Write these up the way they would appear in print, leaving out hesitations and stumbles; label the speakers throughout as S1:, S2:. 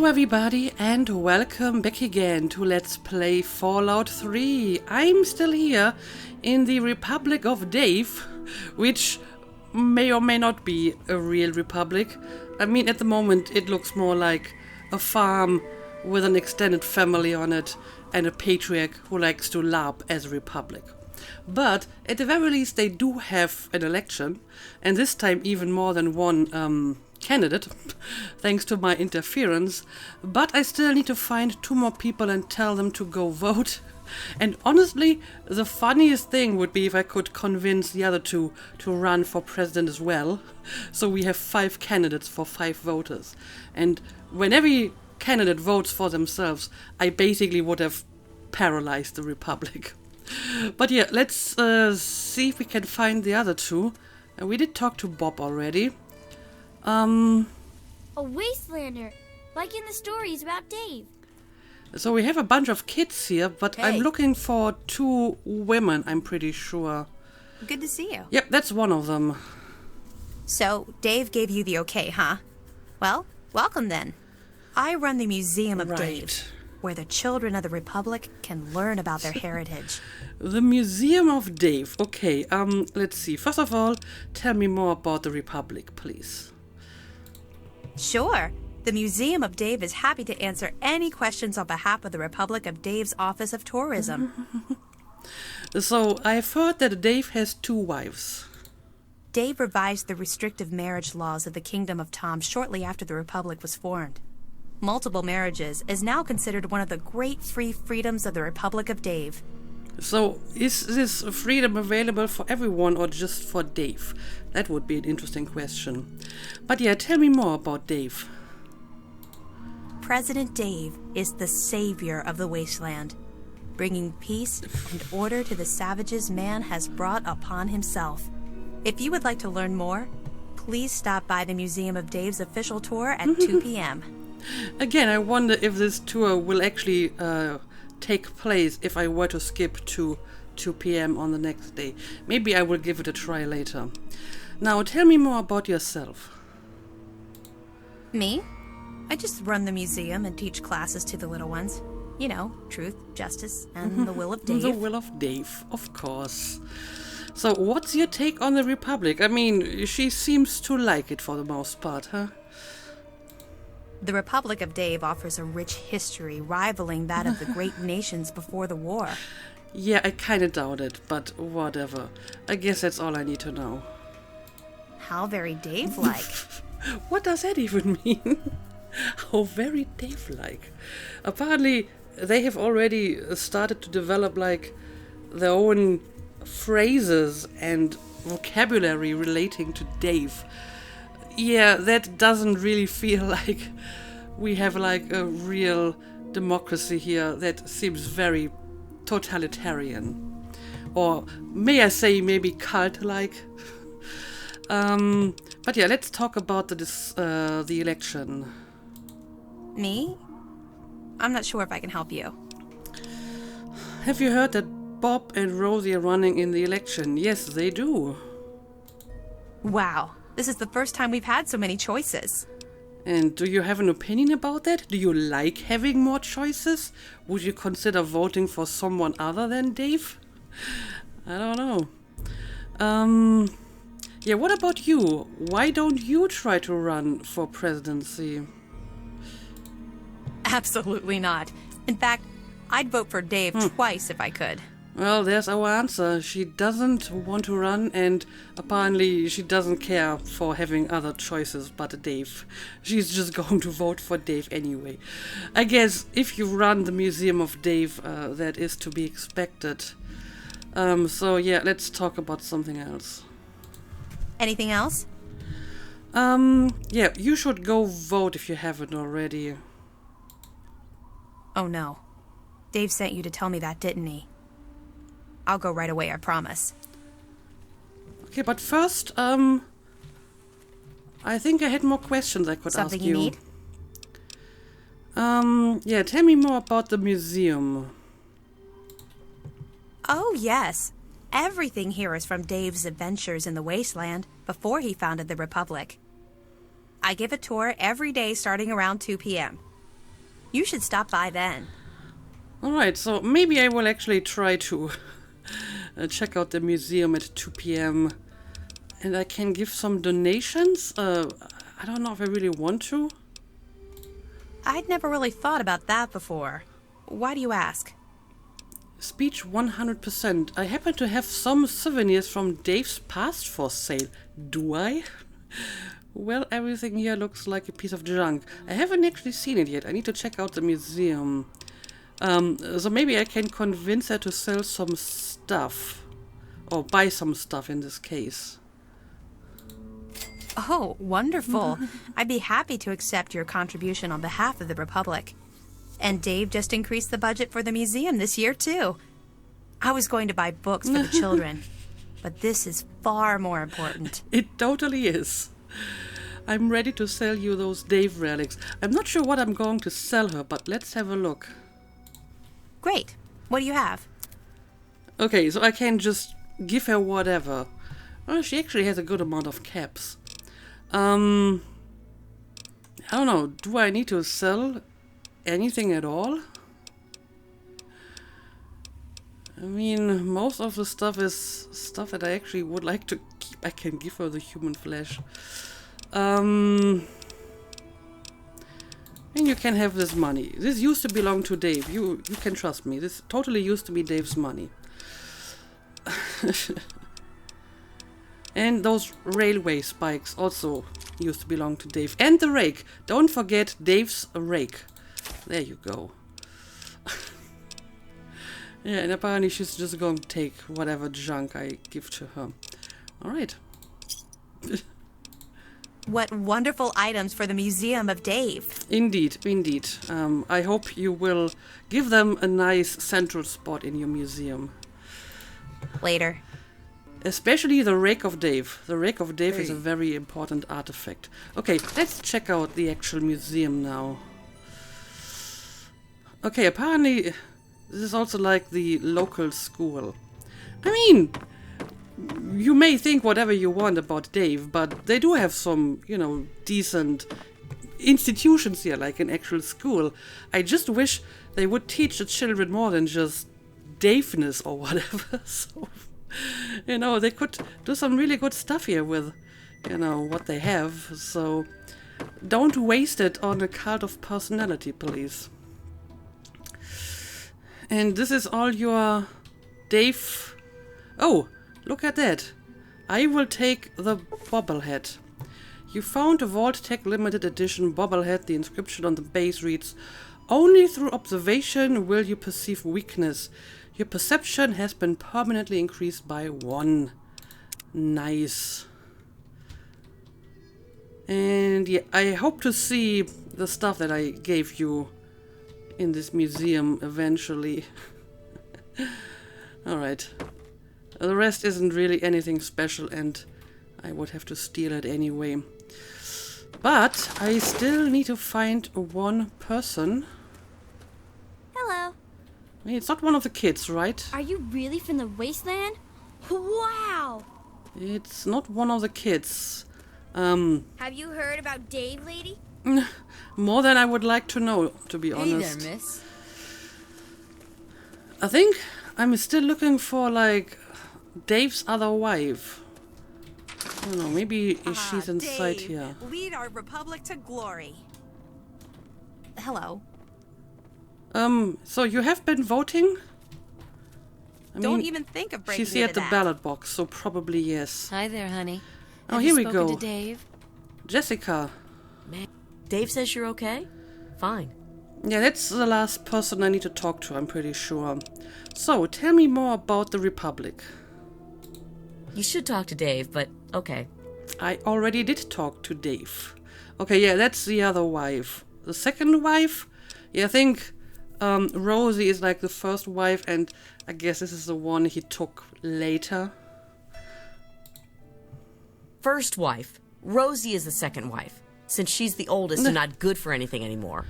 S1: Hello everybody and welcome back again to Let's Play Fallout 3. I'm still here in the Republic of Dave, which may or may not be a real republic. I mean, at the moment it looks more like a farm with an extended family on it and a patriarch who likes to LARP as a republic. But at the very least they do have an election, and this time even more than one candidate, thanks to my interference. But I still need to find 2 more people and tell them to go vote. And honestly, the funniest thing would be if I could convince the other 2 to run for president as well. So we have 5 candidates for 5 voters. And when every candidate votes for themselves, I basically would have paralyzed the republic. But yeah, let's see if we can find the other 2. We did talk to Bob already.
S2: A wastelander, like in the stories about Dave.
S1: So we have a bunch of kids here, but
S3: Hey.
S1: I'm looking for 2 women, I'm pretty sure.
S3: Good to see you.
S1: Yep, that's one of them.
S3: So, Dave gave you the okay, huh? Well, welcome then. I run the Museum of
S1: Right.
S3: Dave, where the children of the Republic can learn about their heritage.
S1: The Museum of Dave. Okay, let's see. First of all, tell me more about the Republic, please.
S3: Sure. The Museum of Dave is happy to answer any questions on behalf of the Republic of Dave's Office of Tourism.
S1: So, I've heard that Dave has 2 wives.
S3: Dave revised the restrictive marriage laws of the Kingdom of Tom shortly after the Republic was formed. Multiple marriages is now considered one of the great free freedoms of the Republic of Dave.
S1: So, is this freedom available for everyone or just for Dave? That would be an interesting question. But yeah, tell me more about Dave.
S3: President Dave is the savior of the wasteland, bringing peace and order to the savages man has brought upon himself. If you would like to learn more, please stop by the Museum of Dave's official tour at 2 p.m.
S1: Again, I wonder if this tour will actually take place if I were to skip to 2 p.m. on the next day. Maybe I will give it a try later. Now, tell me more about yourself.
S3: Me? I just run the museum and teach classes to the little ones. You know, truth, justice, and the will of Dave.
S1: The will of Dave, of course. So, what's your take on the Republic? I mean, she seems to like it for the most part, huh?
S3: The Republic of Dave offers a rich history rivaling that of the great nations before the war.
S1: Yeah, I kinda doubt it, but whatever. I guess that's all I need to know.
S3: How very Dave-like.
S1: What does that even mean? How very Dave-like. Apparently, they have already started to develop, like, their own phrases and vocabulary relating to Dave. Yeah, that doesn't really feel like we have, like, a real democracy here. That seems very totalitarian. Or, may I say, maybe cult-like. But yeah, let's talk about the election.
S3: Me? I'm not sure if I can help you.
S1: Have you heard that Bob and Rosie are running in the election? Yes, they do.
S3: Wow, this is the first time we've had so many choices.
S1: And do you have an opinion about that? Do you like having more choices? Would you consider voting for someone other than Dave? I don't know. Yeah, what about you? Why don't you try to run for presidency?
S3: Absolutely not. In fact, I'd vote for Dave twice if I could.
S1: Well, there's our answer. She doesn't want to run, and apparently she doesn't care for having other choices but Dave. She's just going to vote for Dave anyway. I guess if you run the Museum of Dave, that is to be expected. So yeah, let's talk about something else.
S3: Anything else?
S1: Yeah, you should go vote if you haven't already.
S3: Oh no. Dave sent you to tell me that, didn't he? I'll go right away, I promise.
S1: Okay, but first, I think I had more questions I could
S3: Something
S1: ask
S3: you
S1: you.
S3: need?
S1: Yeah, tell me more about the museum.
S3: Oh, yes. Everything here is from Dave's adventures in the wasteland before he founded the Republic. I give a tour every day starting around 2 p.m. You should stop by then.
S1: Alright, so maybe I will actually try to check out the museum at 2 p.m. And I can give some donations? I don't know if I really want to.
S3: I'd never really thought about that before. Why do you ask?
S1: Speech 100%. I happen to have some souvenirs from Dave's past for sale. Do I? Well, everything here looks like a piece of junk. I haven't actually seen it yet. I need to check out the museum. So maybe I can convince her to sell some stuff. Or buy some stuff in this case.
S3: Oh, wonderful. I'd be happy to accept your contribution on behalf of the Republic. And Dave just increased the budget for the museum this year, too. I was going to buy books for the children, but this is far more important.
S1: It totally is. I'm ready to sell you those Dave relics. I'm not sure what I'm going to sell her, but let's have a look.
S3: Great. What do you have?
S1: Okay, so I can just give her whatever. Well, she actually has a good amount of caps. I don't know. Do I need to sell anything at all? I mean, most of the stuff is stuff that I actually would like to keep. I can give her the human flesh. I mean, you can have this money. This used to belong to Dave. You can trust me. This totally used to be Dave's money. And those railway spikes also used to belong to Dave. And the rake. Don't forget Dave's rake. There you go. Yeah, and apparently she's just going to take whatever junk I give to her. Alright.
S3: What wonderful items for the Museum of Dave.
S1: Indeed, indeed. I hope you will give them a nice central spot in your museum.
S3: Later.
S1: Especially the Rake of Dave. The Rake of Dave is a very important artifact. Okay, let's check out the actual museum now. Okay, apparently this is also like the local school. I mean, you may think whatever you want about Dave, but they do have some, you know, decent institutions here, like an actual school. I just wish they would teach the children more than just Daveness or whatever. So, you know, they could do some really good stuff here with, you know, what they have. So don't waste it on a cult of personality, please. And this is all your Dave. Oh, look at that. I will take the bobblehead. You found a Vault-Tec limited edition bobblehead. The inscription on the base reads, "Only through observation will you perceive weakness. Your perception has been permanently increased by 1. Nice. And yeah, I hope to see the stuff that I gave you in this museum eventually. Alright. The rest isn't really anything special and I would have to steal it anyway. But I still need to find one person.
S2: Hello.
S1: I mean, it's not one of the kids, right?
S2: Are you really from the wasteland? Wow!
S1: It's not one of the kids.
S2: Have you heard about Dave, lady?
S1: More than I would like to know, to be honest.
S4: Hey there, miss.
S1: I think I'm still looking for, like, Dave's other wife. I don't know, maybe she's inside
S3: Dave,
S1: here.
S3: Lead our Republic to glory. Hello.
S1: So you have been voting? I
S3: Don't
S1: mean,
S3: even think of breaking
S1: she's here at
S3: into
S1: the
S3: that.
S1: ballot box, so probably yes.
S4: Hi there, honey.
S1: Oh,
S4: Have
S1: here
S4: you
S1: we
S4: spoken
S1: go.
S4: to Dave?
S1: Jessica.
S4: Dave says you're okay? Fine.
S1: Yeah, that's the last person I need to talk to, I'm pretty sure. So, tell me more about the Republic.
S4: You should talk to Dave, but okay.
S1: I already did talk to Dave. Okay, yeah, that's the other wife. The second wife? Yeah, I think Rosie is like the first wife, and I guess this is the one he took later.
S5: First wife. Rosie is the second wife, since she's the oldest and not good for anything anymore.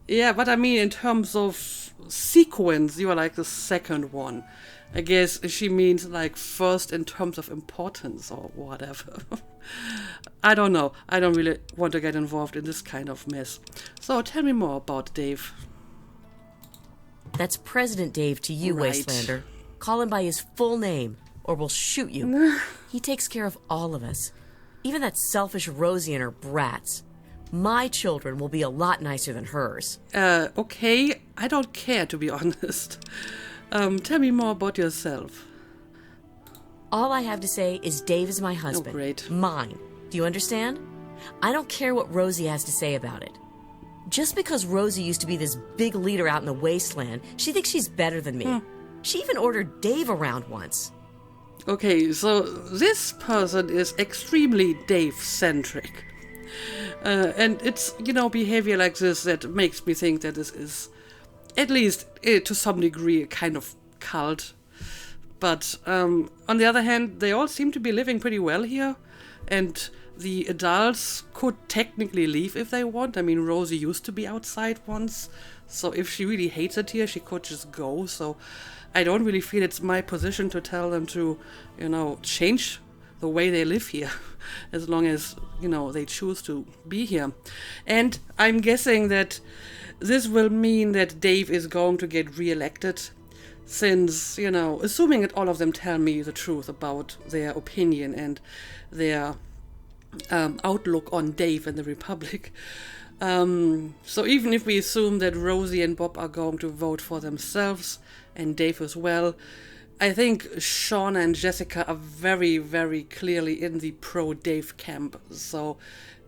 S1: Yeah, but I mean, in terms of sequence, you are like the second one. I guess she means like first in terms of importance or whatever. I don't know. I don't really want to get involved in this kind of mess. So tell me more about Dave.
S4: That's President Dave to you,
S1: Right.
S4: Wastelander. Call him by his full name, or we'll shoot you. He takes care of all of us. Even that selfish Rosie and her brats. My children will be a lot nicer than hers.
S1: Okay, I don't care, to be honest. Tell me more about yourself.
S4: All I have to say is Dave is my husband.
S1: Great.
S4: Mine. Do you understand? I don't care what Rosie has to say about it. Just because Rosie used to be this big leader out in the wasteland, she thinks she's better than me. She even ordered Dave around once.
S1: Okay, so this person is extremely Dave-centric. And it's, behavior like this that makes me think that this is, at least to some degree, a kind of cult. But on the other hand, they all seem to be living pretty well here. And the adults could technically leave if they want. I mean, Rosie used to be outside once. So if she really hates it here, she could just go. So I don't really feel it's my position to tell them to, change the way they live here. As long as, they choose to be here. And I'm guessing that this will mean that Dave is going to get reelected. Since, assuming that all of them tell me the truth about their opinion and their outlook on Dave and the Republic. So even if we assume that Rosie and Bob are going to vote for themselves, and Dave as well, I think Shauna and Jessica are very, very clearly in the pro-Dave camp. So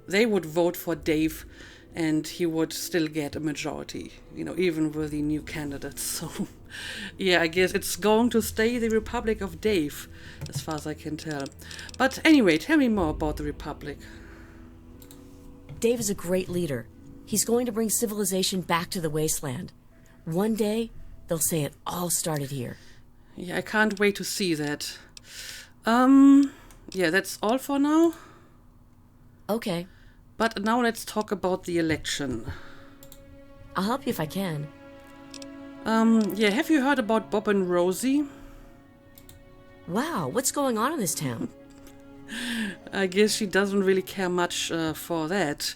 S1: they would vote for Dave, and he would still get a majority, even with the new candidates. So, yeah, I guess it's going to stay the Republic of Dave, as far as I can tell. But anyway, tell me more about the Republic.
S4: Dave is a great leader. He's going to bring civilization back to the wasteland. One day, they'll say it all started here.
S1: Yeah, I can't wait to see that. Yeah, that's all for now.
S4: Okay.
S1: But now let's talk about the election.
S4: I'll help you if I can.
S1: Yeah, have you heard about Bob and Rosie?
S4: Wow, what's going on in this town?
S1: I guess she doesn't really care much for that.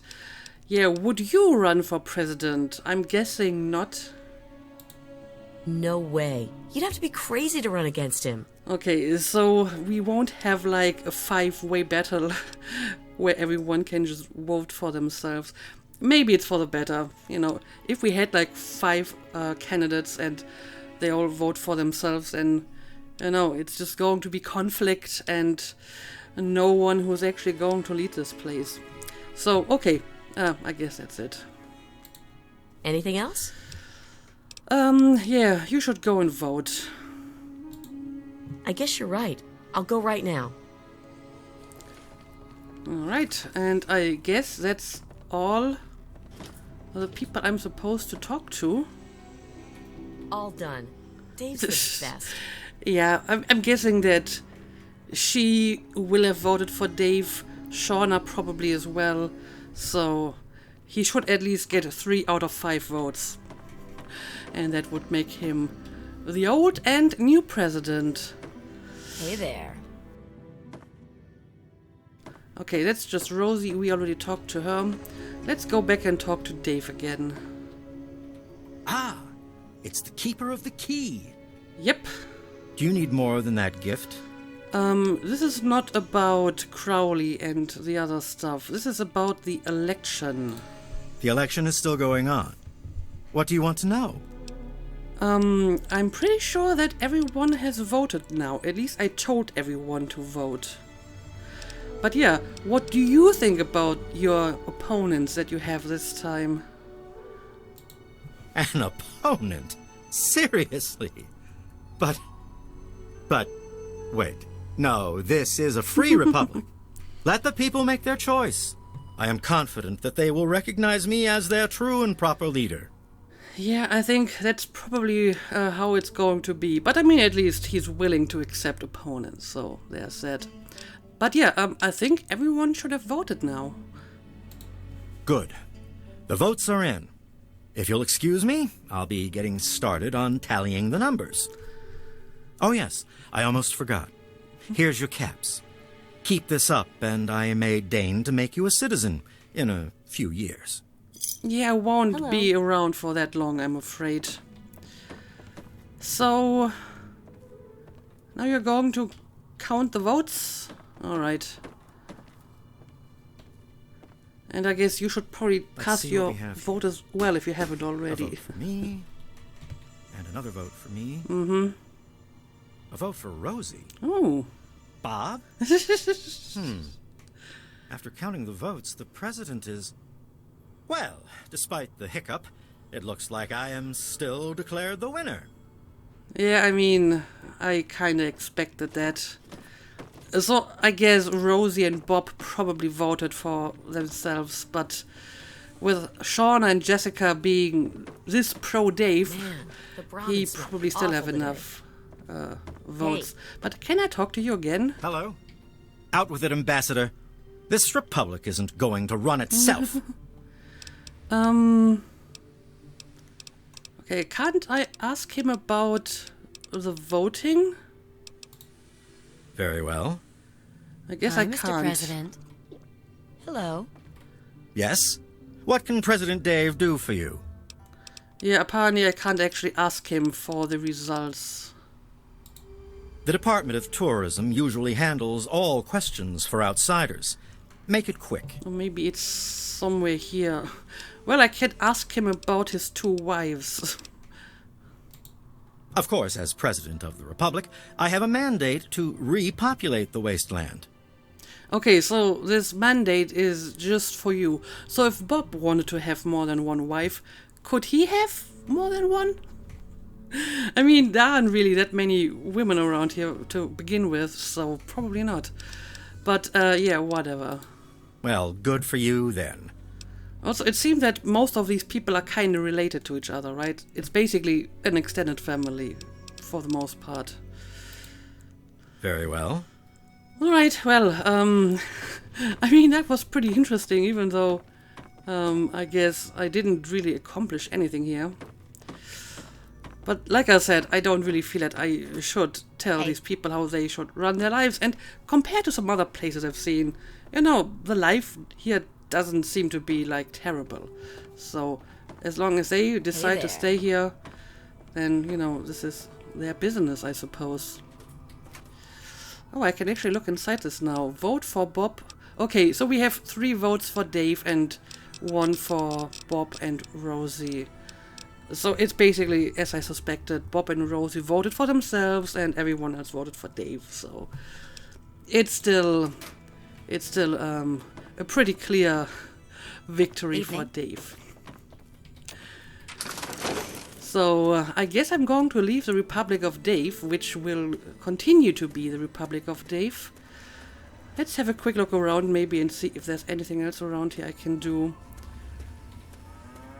S1: Yeah, would you run for president? I'm guessing not.
S4: No way. You'd have to be crazy to run against him.
S1: Okay, so we won't have like a 5-way battle where everyone can just vote for themselves. Maybe it's for the better, If we had like 5 candidates and they all vote for themselves, and it's just going to be conflict and no one who's actually going to lead this place. So, okay, I guess that's it.
S4: Anything else?
S1: Yeah, you should go and vote.
S4: I guess you're right. I'll go right now.
S1: Alright, and I guess that's all the people I'm supposed to talk to.
S4: All done. Dave's the best.
S1: Yeah, I'm guessing that she will have voted for Dave, Shauna probably as well, so he should at least get 3 out of 5 votes. And that would make him the old and new president.
S4: Hey there.
S1: Okay, that's just Rosie. We already talked to her. Let's go back and talk to Dave again.
S5: Ah, it's the keeper of the key.
S1: Yep.
S5: Do you need more than that gift?
S1: This is not about Crowley and the other stuff. This is about the election.
S5: The election is still going on. What do you want to know?
S1: I'm pretty sure that everyone has voted now. At least I told everyone to vote. But yeah, what do you think about your opponents that you have this time?
S5: An opponent? Seriously? But, wait. No, this is a free republic. Let the people make their choice. I am confident that they will recognize me as their true and proper leader.
S1: Yeah, I think that's probably how it's going to be. But I mean, at least he's willing to accept opponents, so there's that. But yeah, I think everyone should have voted now.
S5: Good. The votes are in. If you'll excuse me, I'll be getting started on tallying the numbers. Oh yes, I almost forgot. Here's your caps. Keep this up, and I may deign to make you a citizen in a few years.
S1: Yeah, I won't
S2: Hello.
S1: be around for that long, I'm afraid. So, now you're going to count the votes? Alright. And I guess you should probably cast
S5: see what
S1: your
S5: we have
S1: vote as well if you haven't
S5: A
S1: already.
S5: vote for me, and another vote for me.
S1: Mm-hmm.
S5: A vote for Rosie.
S1: Oh.
S5: Bob? After counting the votes, the president is... Well, despite the hiccup, it looks like I am still declared the winner.
S1: Yeah, I mean, I kinda expected that. So, I guess Rosie and Bob probably voted for themselves, but with Shauna and Jessica being this pro-Dave,
S4: Man, the
S1: he
S4: Brahmins smell
S1: probably still have
S4: awful today.
S1: enough votes. But can I talk to you again?
S5: Hello? Out with it, Ambassador. This republic isn't going to run itself.
S1: Okay, can't I ask him about the voting?
S5: Very well.
S1: I guess I
S6: Mr.
S1: can't.
S6: President. Hello.
S5: Yes? What can President Dave do for you?
S1: Yeah, apparently I can't actually ask him for the results.
S5: The Department of Tourism usually handles all questions for outsiders. Make it quick.
S1: Or maybe it's somewhere here. Well, I can ask him about his 2 wives.
S5: Of course, as President of the Republic, I have a mandate to repopulate the wasteland.
S1: Okay, so this mandate is just for you. So if Bob wanted to have more than 1 wife, could he have more than 1? I mean, there aren't really that many women around here to begin with, so probably not. But, yeah, whatever.
S5: Well, good for you then.
S1: Also, it seems that most of these people are kind of related to each other, right? It's basically an extended family, for the most part.
S5: Very well.
S1: Alright, well, I mean, that was pretty interesting, even though, I guess I didn't really accomplish anything here. But like I said, I don't really feel that I should tell these people how they should run their lives. And compared to some other places I've seen, you know, the life here doesn't seem to be, like, terrible. So, as long as they decide to stay here, then, you know, this is their business, I suppose. Oh, I can actually look inside this now. Vote for Bob. Okay, so we have 3 votes for Dave and 1 for Bob and Rosie. So it's basically, as I suspected, Bob and Rosie voted for themselves and everyone else voted for Dave. So it's still a pretty clear victory for Dave. So I guess I'm going to leave the Republic of Dave, which will continue to be the Republic of Dave. Let's have a quick look around maybe and see if there's anything else around here I can do.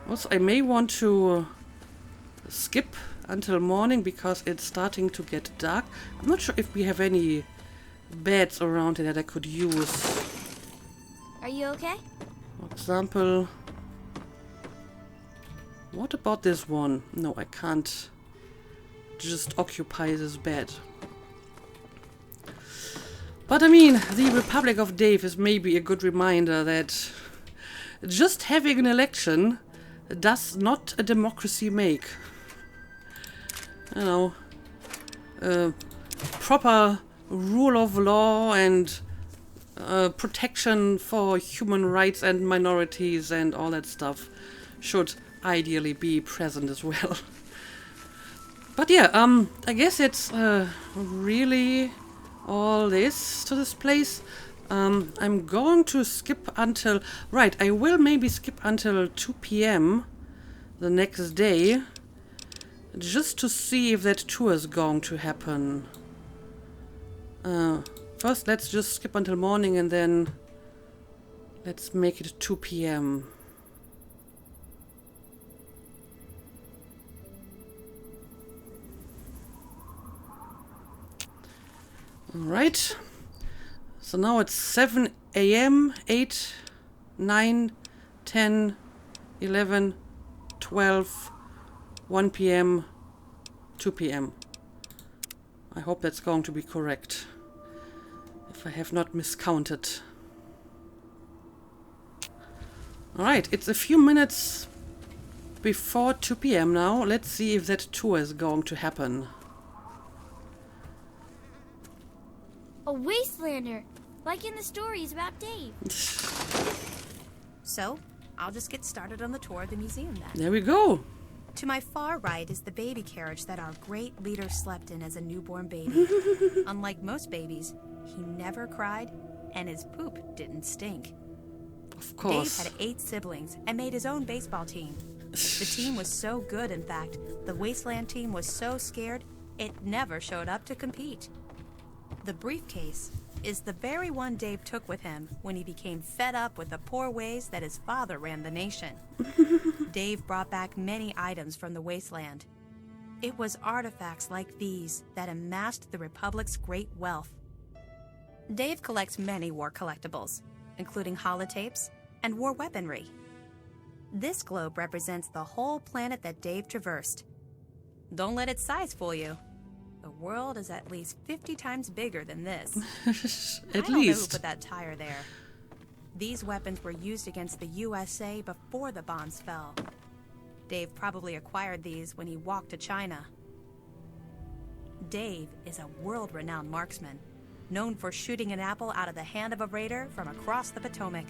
S1: Also, I may want to skip until morning because it's starting to get dark. I'm not sure if we have any beds around here that I could use.
S2: Are you okay?
S1: For example, what about this one? No, I can't just occupy this bed. But I mean, the Republic of Dave is maybe a good reminder that just having an election does not a democracy make. You know, proper rule of law and protection for human rights and minorities and all that stuff should ideally be present as well. But yeah, I guess it's really all this to this place. I'm going to skip until... Right, I will maybe skip until 2 p.m. the next day, just to see if that tour is going to happen. First, let's just skip until morning and then let's make it 2 p.m. Alright. So now it's 7 a.m., 8, 9, 10, 11, 12, 1 p.m., 2 p.m. I hope that's going to be correct, if I have not miscounted. Alright, it's a few minutes before 2 p.m. now. Let's see if that tour is going to happen.
S2: A wastelander, like in the stories about Dave.
S3: So, I'll just get started on the tour of the museum then.
S1: There we go.
S3: To my far right is the baby carriage that our great leader slept in as a newborn baby. Unlike most babies, he never cried, and his poop didn't stink.
S1: Of course.
S3: Dave had 8 siblings and made his own baseball team. The team was so good, in fact, the Wasteland team was so scared, it never showed up to compete. The briefcase is the very one Dave took with him when he became fed up with the poor ways that his father ran the nation. Dave brought back many items from the Wasteland. It was artifacts like these that amassed the Republic's great wealth. Dave collects many war collectibles, including holotapes and war weaponry. This globe represents the whole planet that Dave traversed. Don't let its size fool you. The world is at least 50 times bigger than this.
S1: At
S3: I don't know who
S1: least.
S3: put that tire there. These weapons were used against the USA before the bombs fell. Dave probably acquired these when he walked to China. Dave is a world-renowned marksman, known for shooting an apple out of the hand of a raider from across the Potomac.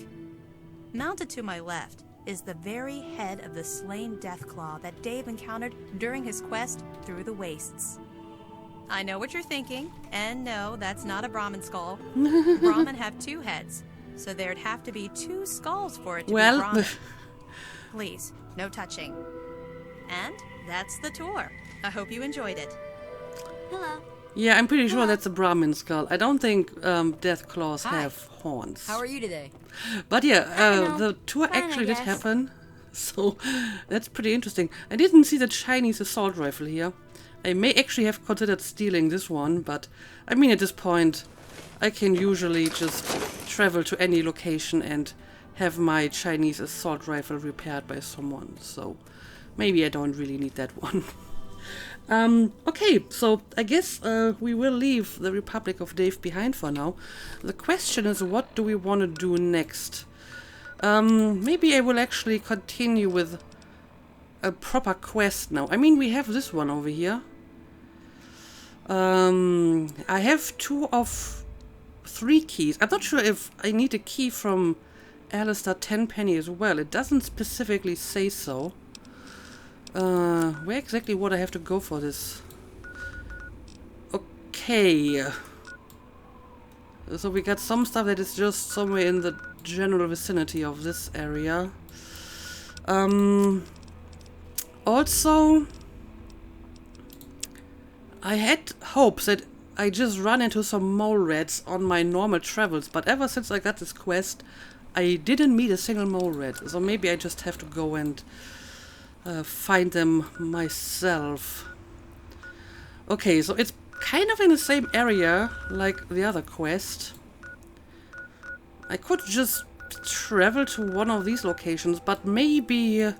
S3: Mounted to my left is the very head of the slain Deathclaw that Dave encountered during his quest through the wastes. I know what you're thinking, and no, that's not a Brahmin skull. Brahmin have 2 heads, so there'd have to be 2 skulls for it to be Brahmin. Please, no touching. And that's the tour. I hope you enjoyed it.
S2: Hello.
S1: Yeah, I'm pretty sure that's a Brahmin skull. I don't think death claws have horns.
S6: How are you today?
S1: But yeah,
S2: know.
S1: the tour
S2: Fine, I
S1: actually did
S2: guess.
S1: happen. So that's pretty interesting. I didn't see the Chinese assault rifle here. I may actually have considered stealing this one, but I mean at this point I can usually just travel to any location and have my Chinese assault rifle repaired by someone. So maybe I don't really need that one. Okay, so I guess we will leave the Republic of Dave behind for now. The question is, what do we want to do next? Maybe I will actually continue with a proper quest now. I mean, we have this one over here. I have 2 of 3 keys. I'm not sure if I need a key from Alistair Tenpenny as well. It doesn't specifically say so. Where exactly would I have to go for this? Okay. So we got some stuff that is just somewhere in the general vicinity of this area. Also, I had hopes that I just run into some mole rats on my normal travels, but ever since I got this quest, I didn't meet a single mole rat. So maybe I just have to go and find them myself. Okay, so it's kind of in the same area like the other quest. I could just travel to one of these locations, but maybe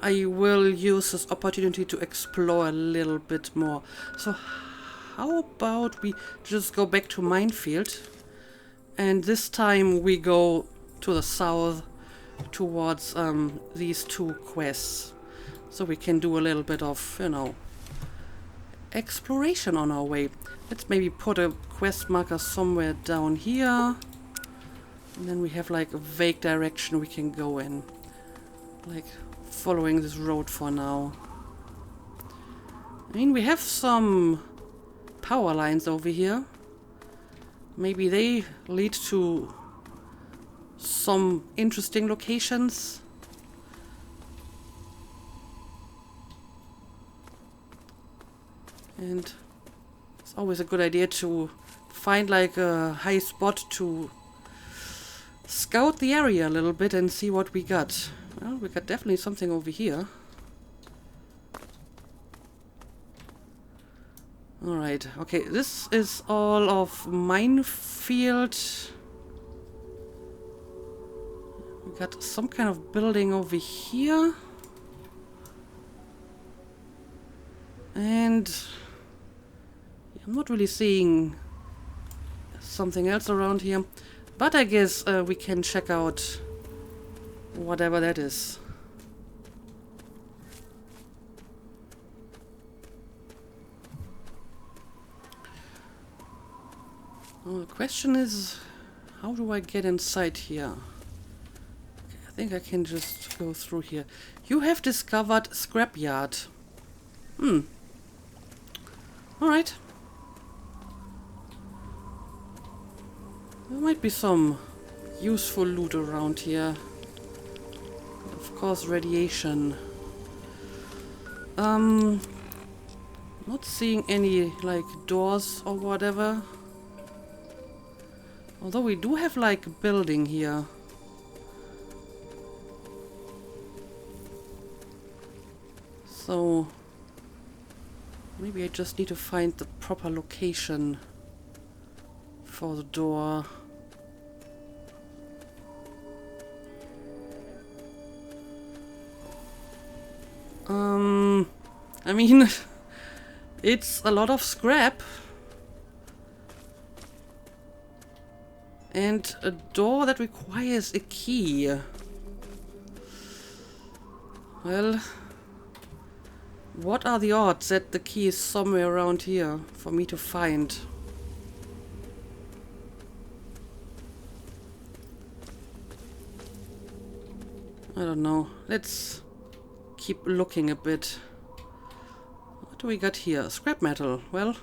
S1: I will use this opportunity to explore a little bit more. So how about we just go back to Minefield, and this time we go to the south towards these 2 quests, so we can do a little bit of, you know, exploration on our way. Let's maybe put a quest marker somewhere down here, and then we have like a vague direction we can go in, like following this road for now. I mean, we have some power lines over here. Maybe they lead to some interesting locations. And it's always a good idea to find like a high spot to scout the area a little bit and see what we got. Well, we got definitely something over here. Alright, okay, this is all of Minefield. We got some kind of building over here. And I'm not really seeing something else around here. But I guess we can check out whatever that is. Well, the question is, how do I get inside here? Okay, I think I can just go through here. You have discovered scrapyard. Alright. There might be some useful loot around here. Of course, radiation. Not seeing any, like, doors or whatever. Although we do have, like, a building here. So maybe I just need to find the proper location for the door. I mean, it's a lot of scrap. And a door that requires a key. Well, what are the odds that the key is somewhere around here for me to find? I don't know. Let's keep looking a bit. What do we got here? Scrap metal. Well,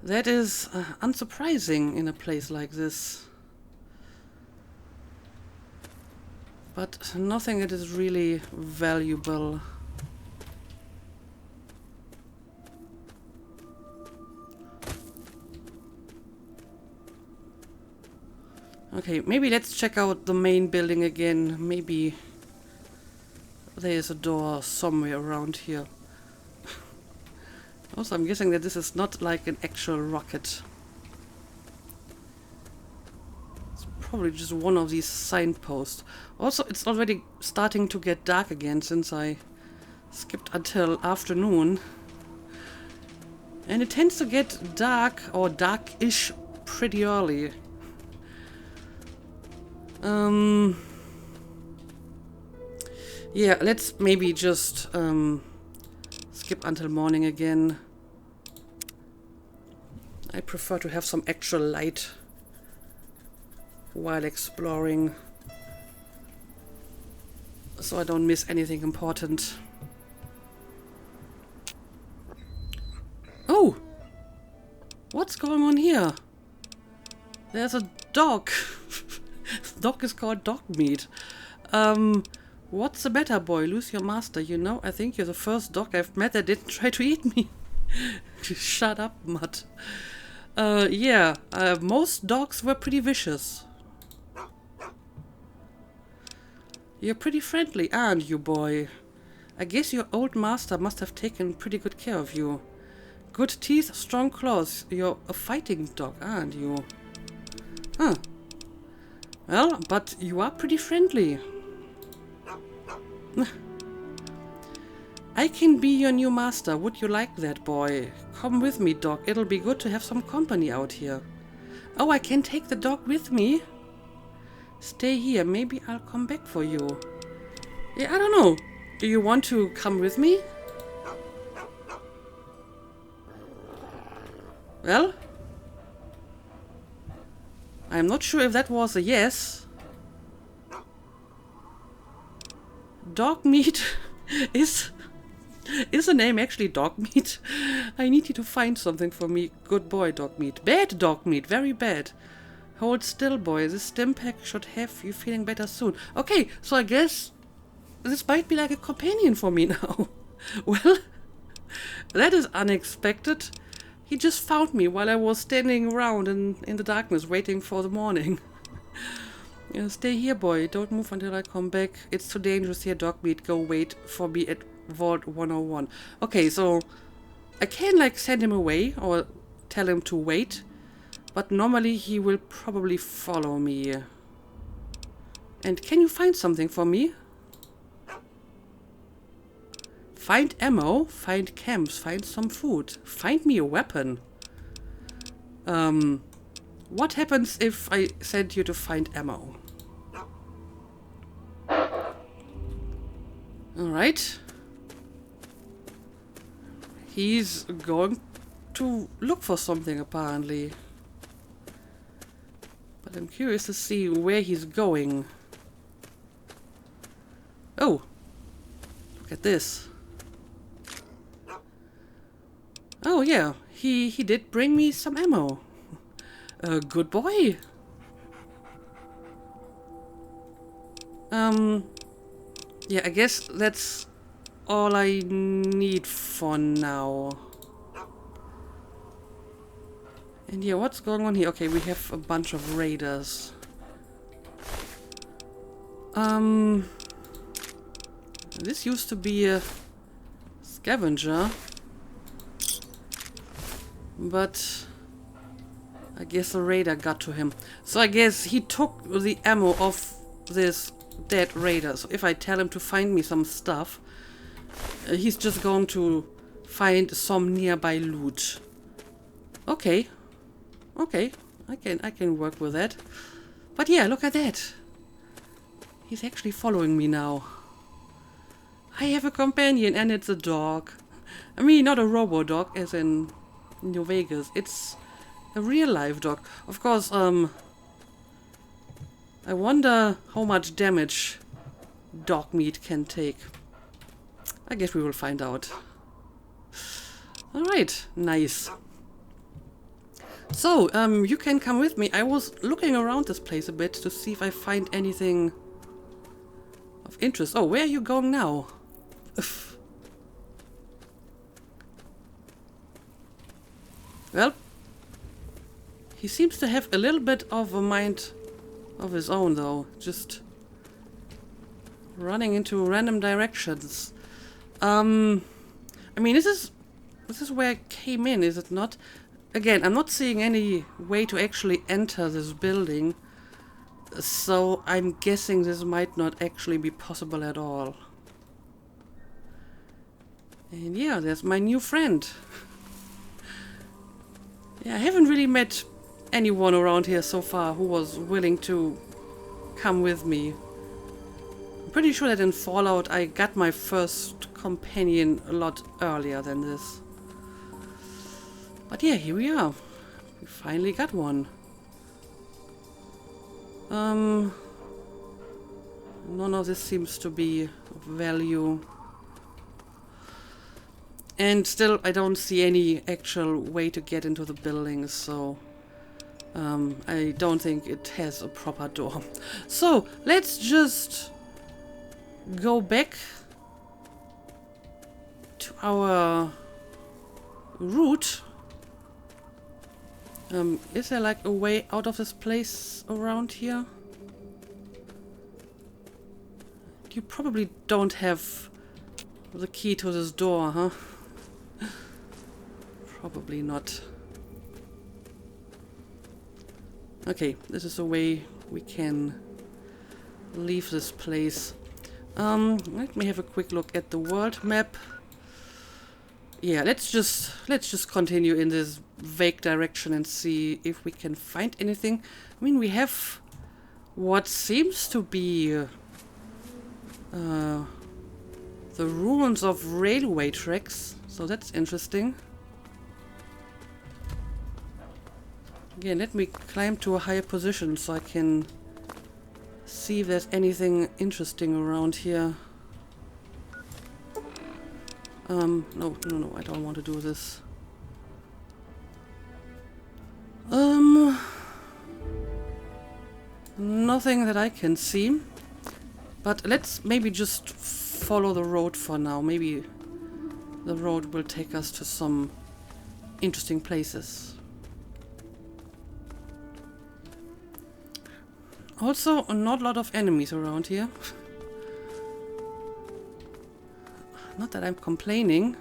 S1: that is unsurprising in a place like this. But nothing that is really valuable. Okay, maybe let's check out the main building again. Maybe there's a door somewhere around here. Also, I'm guessing that this is not like an actual rocket. It's probably just one of these signposts. Also, it's already starting to get dark again since I skipped until afternoon. And it tends to get dark, or dark-ish, pretty early. Yeah, let's maybe just skip until morning again. I prefer to have some actual light while exploring, so I don't miss anything important. Oh! What's going on here? There's a dog. The dog is called Dogmeat. What's the matter, boy? Lose your master, you know? I think you're the first dog I've met that didn't try to eat me. Shut up, Mutt. Yeah, most dogs were pretty vicious. You're pretty friendly, aren't you, boy? I guess your old master must have taken pretty good care of you. Good teeth, strong claws. You're a fighting dog, aren't you? Huh. Well, but you are pretty friendly. I can be your new master. Would you like that, boy? Come with me, dog. It'll be good to have some company out here. Oh, I can take the dog with me? Stay here. Maybe I'll come back for you. Yeah, I don't know. Do you want to come with me? Well, I'm not sure if that was a yes. Dogmeat is the name actually Dogmeat? I need you to find something for me. Good boy, Dogmeat. Bad Dogmeat, very bad. Hold still, boy. This stim pack should have you feeling better soon. Okay, so I guess this might be like a companion for me now. Well, that is unexpected. He just found me while I was standing around in the darkness waiting for the morning. Yeah, stay here, boy. Don't move until I come back. It's too dangerous here, Dogmeat. Go wait for me at Vault 101. Okay, so I can like send him away or tell him to wait, but normally he will probably follow me. And can you find something for me? Find ammo, find camps, find some food. Find me a weapon. What happens if I send you to find ammo? Alright. He's going to look for something, apparently. But I'm curious to see where he's going. Oh! Look at this. Oh yeah, he did bring me some ammo. Good boy. Yeah, I guess that's all I need for now. And yeah, what's going on here? Okay, we have a bunch of raiders. This used to be a scavenger. But I guess the raider got to him. So I guess he took the ammo of this dead raider. So if I tell him to find me some stuff, he's just going to find some nearby loot. Okay. Okay. I can work with that. But yeah, look at that. He's actually following me now. I have a companion and it's a dog. I mean, not a robo-dog as in New Vegas. It's a real life dog. Of course, I wonder how much damage Dogmeat can take. I guess we will find out. Alright, nice. So, you can come with me. I was looking around this place a bit to see if I find anything of interest. Oh, where are you going now? Well, he seems to have a little bit of a mind of his own, though. Just running into random directions. I mean, this is where I came in, is it not? Again, I'm not seeing any way to actually enter this building, so I'm guessing this might not actually be possible at all. And yeah, there's my new friend. Yeah, I haven't really met anyone around here so far who was willing to come with me. I'm pretty sure that in Fallout I got my first companion a lot earlier than this. But yeah, here we are. We finally got one. None of this seems to be of value. And still, I don't see any actual way to get into the building, so I don't think it has a proper door. So, let's just go back to our route. Is there like a way out of this place around here? You probably don't have the key to this door, huh? Probably not. Okay, this is a way we can leave this place. Let me have a quick look at the world map. Yeah, let's just continue in this vague direction and see if we can find anything. I mean, we have what seems to be the ruins of railway tracks, so that's interesting. Again, let me climb to a higher position so I can see if there's anything interesting around here. No, I don't want to do this. Nothing that I can see. But let's maybe just follow the road for now. Maybe the road will take us to some interesting places. Also, not a lot of enemies around here. Not that I'm complaining.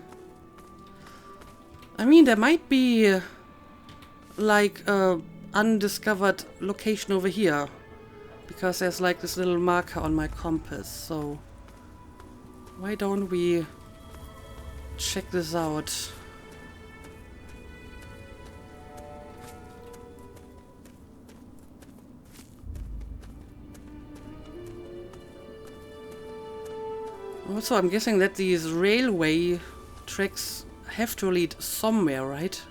S1: I mean, there might be like a undiscovered location over here, because there's like this little marker on my compass, so why don't we check this out. Also, I'm guessing that these railway tracks have to lead somewhere, right?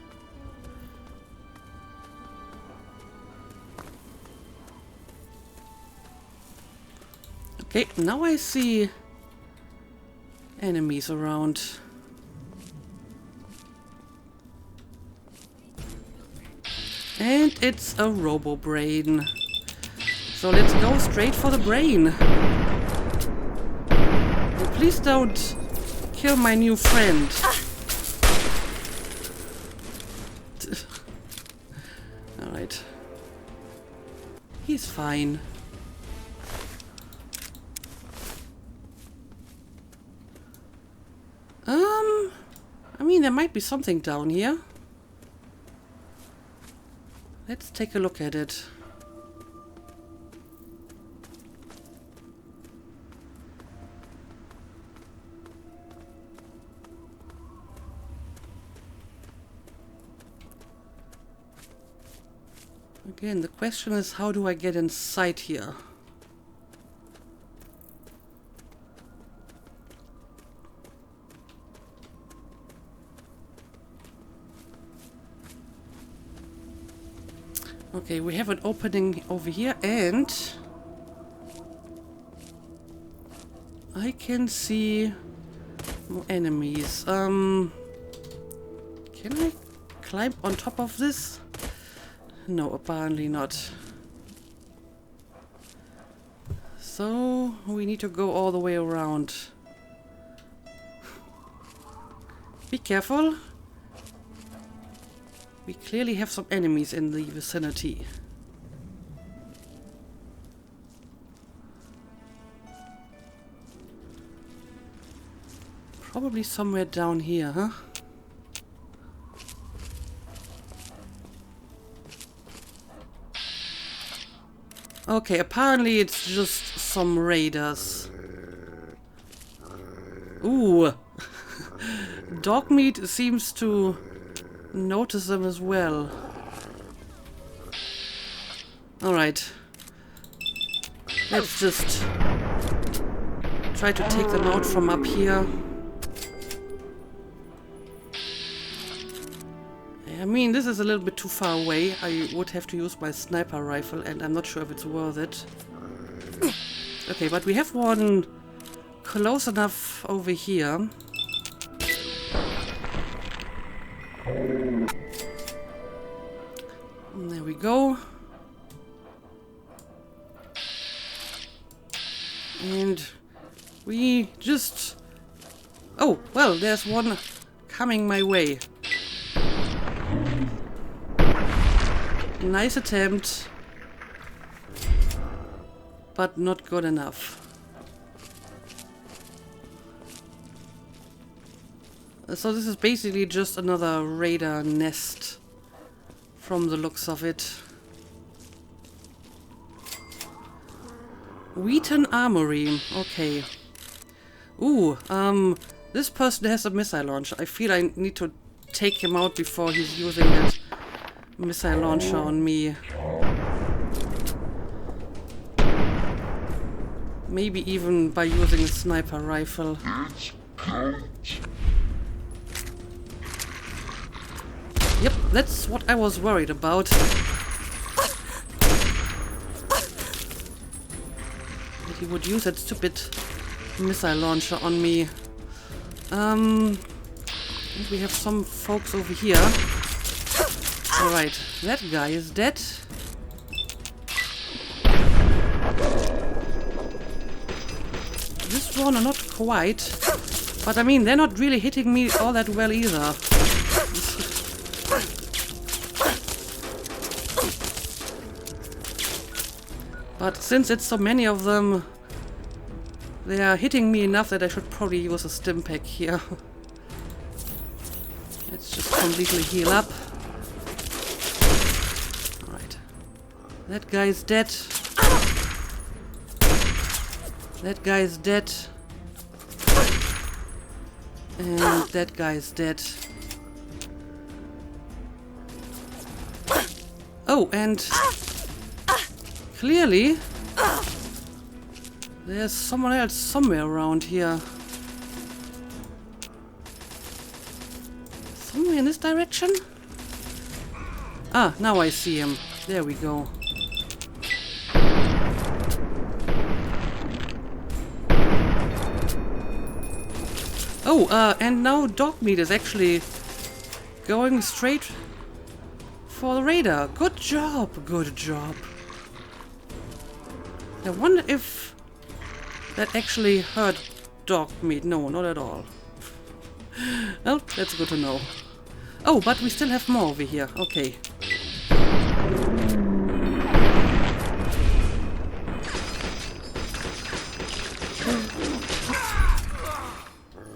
S1: Okay, now I see enemies around. And it's a robo-brain. So let's go straight for the brain. And please don't kill my new friend. Alright. He's fine. I mean, there might be something down here. Let's take a look at it. Again, the question is, how do I get inside here? Okay, we have an opening over here, and I can see more enemies. Can I climb on top of this? No, apparently not. So we need to go all the way around. Be careful. We clearly have some enemies in the vicinity. Probably somewhere down here, huh? Okay, apparently it's just some raiders. Ooh. Dogmeat seems to notice them as well. Alright. Let's just try to take them out from up here. I mean, this is a little bit too far away. I would have to use my sniper rifle, and I'm not sure if it's worth it. Okay, but we have one close enough over here. There we go. And we just... Oh, well, there's one coming my way. Nice attempt, but not good enough. So this is basically just another raider nest from the looks of it. Wheaton Armory, okay. Ooh, this person has a missile launcher. I feel I need to take him out before he's using that missile launcher on me. Maybe even by using a sniper rifle. Yep, that's what I was worried about. That he would use that stupid missile launcher on me. We have some folks over here. Alright, that guy is dead. This one not quite. But I mean, they're not really hitting me all that well either. But since it's so many of them, they are hitting me enough that I should probably use a stim pack here. Let's just completely heal up. That guy's dead. That guy's dead. And that guy's dead. Oh, and clearly there's someone else somewhere around here. Somewhere in this direction? Ah, now I see him. There we go. Oh, and now Dogmeat is actually going straight for the radar. Good job, good job. I wonder if that actually hurt Dogmeat. No, not at all. Well, that's good to know. Oh, but we still have more over here. Okay.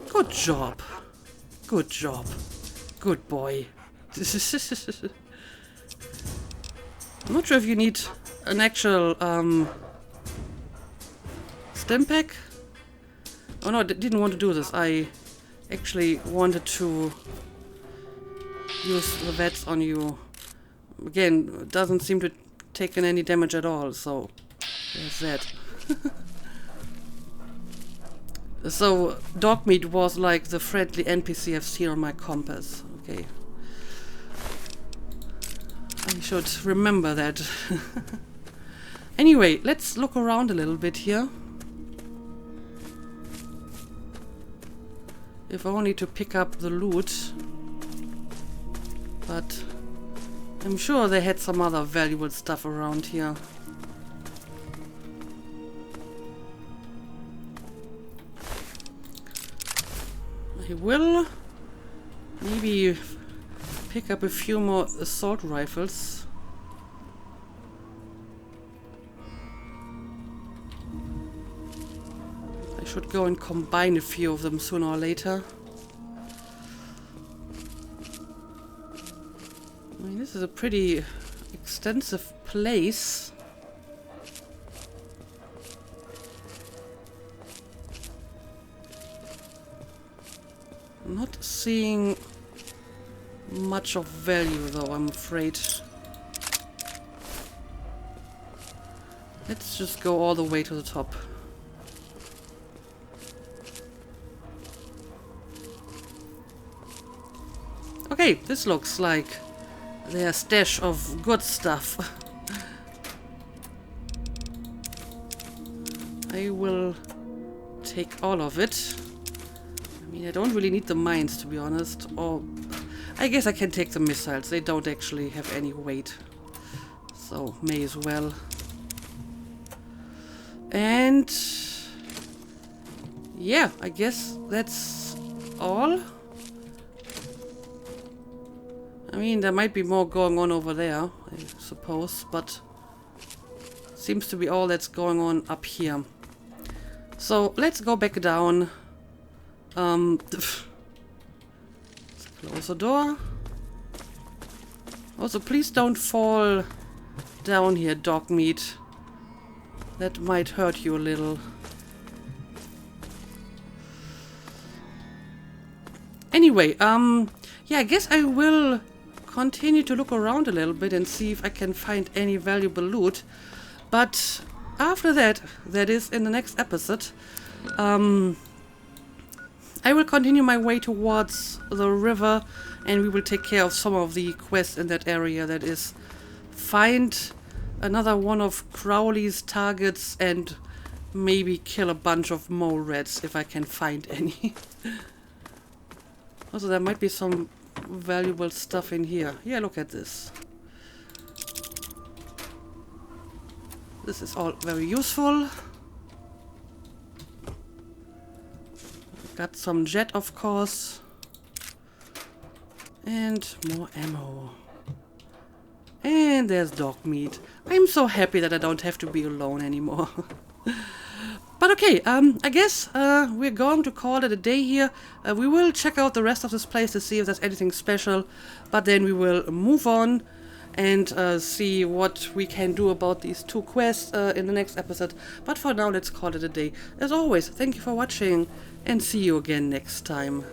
S1: Good job. Good job. Good boy. I'm not sure if you need an actual stim pack. Oh no, I didn't want to do this. I actually wanted to use the vets on you. Again, it doesn't seem to take in any damage at all, so there's that. So, Dogmeat was like the friendly NPC I've seen on my compass. Okay. I should remember that. Anyway, let's look around a little bit here. If only to pick up the loot. But I'm sure they had some other valuable stuff around here. I will maybe pick up a few more assault rifles. I should go and combine a few of them sooner or later. I mean, this is a pretty extensive place. Not seeing much of value though, I'm afraid. Let's just go all the way to the top. Okay, this looks like their stash of good stuff. I will take all of it. I mean, I don't really need the mines, to be honest. Or I guess I can take the missiles. They don't actually have any weight. So, may as well. And yeah, I guess that's all. I mean, there might be more going on over there, I suppose, but seems to be all that's going on up here. So, let's go back down. Let's close the door. Also, please don't fall down here, Dogmeat. That might hurt you a little. Anyway, yeah, I guess I will continue to look around a little bit and see if I can find any valuable loot. But after that, that is in the next episode, I will continue my way towards the river and we will take care of some of the quests in that area. That is, find another one of Crowley's targets and maybe kill a bunch of mole rats if I can find any. Also, there might be some valuable stuff in here. Yeah, look at this. This is all very useful. Got some jet, of course. And more ammo. And there's Dogmeat. I'm so happy that I don't have to be alone anymore. But okay, I guess we're going to call it a day here. We will check out the rest of this place to see if there's anything special. But then we will move on and see what we can do about these two quests in the next episode. But for now, let's call it a day. As always, thank you for watching and see you again next time.